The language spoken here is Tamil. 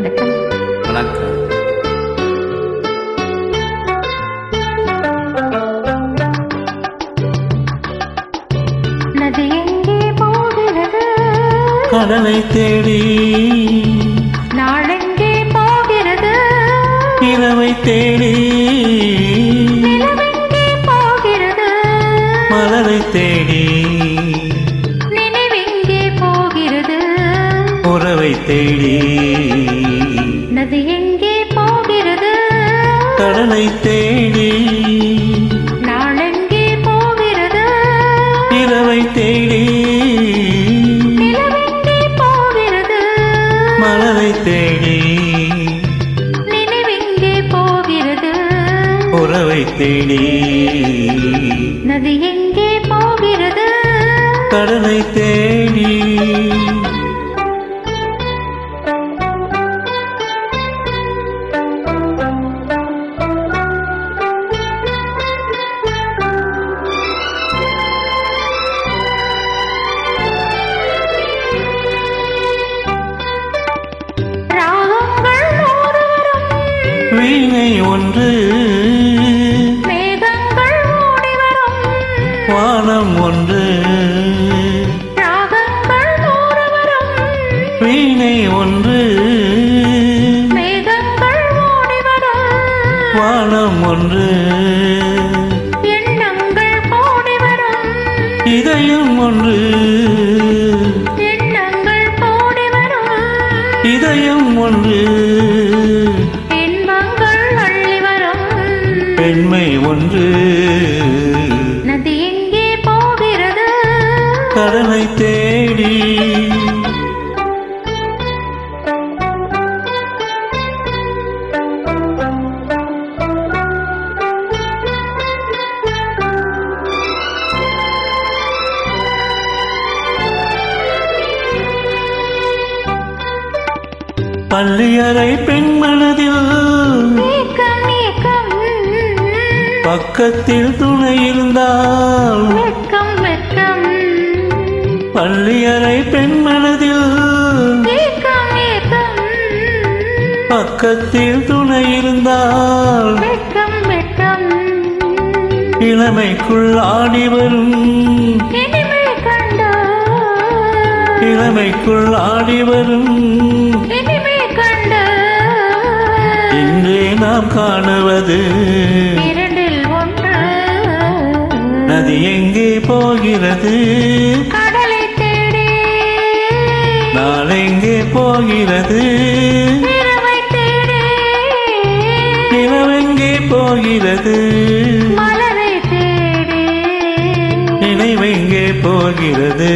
வணக்கம். வணக்கம். நதி எங்கே போகிறது? கடலை தேடி. நாளெங்கே போகிறது? இரவை தேடி. நிலவெங்கே போகிறது? மலரை தேடி. நினைவெங்கே போகிறது? உறவை தேடி. நதி எங்கே போகிறது? கடலை தேடி. நாளெங்கே போகிறது? இரவை தேடி. நிலவெங்கே போகிறது? மலரை தேடி. நினைவெங்கே போகிறது? உறவை தேடி. நதி எங்கே போகிறது? கடலை தேடி. வீணை ஒன்று. மேகங்கள் ஓடி வரும். வானம் ஒன்று. ராகங்கள் ஓடி வரும். வீணை ஒன்று. மேகங்கள் ஓடி வரும். வானம் ஒன்று. எண்ணங்கள் ஓடி வரும். இதயம் ஒன்று. எண்ணங்கள் ஓடி வரும். இதயம் ஒன்று. பெண்மை ஒன்று. நதி எங்கே போகிறது? கடலை தேடி. பள்ளியறை பெண் மனதில் பக்கத்தில் துணை இருந்தால் வெட்கம் வெட்கம். பள்ளியறை பெண் மனதில் ஏக்கம் ஏக்கம். பக்கத்தில் துணை இருந்தால் வெட்கம் வெட்கம். இளமைக்குள் ஆடி வரும். இனிமை கண்டு. இளமைக்குள் ஆடி வரும். இனிமை கண்டு. இன்றே நாம் காணுவது நதி எங்கே போகிறது? கடலை தேடி. நாளெங்கே போகிறது? இரவை தேடி. நிலவெங்கே போகிறது? மலரை தேடி. நினைவெங்கே போகிறது?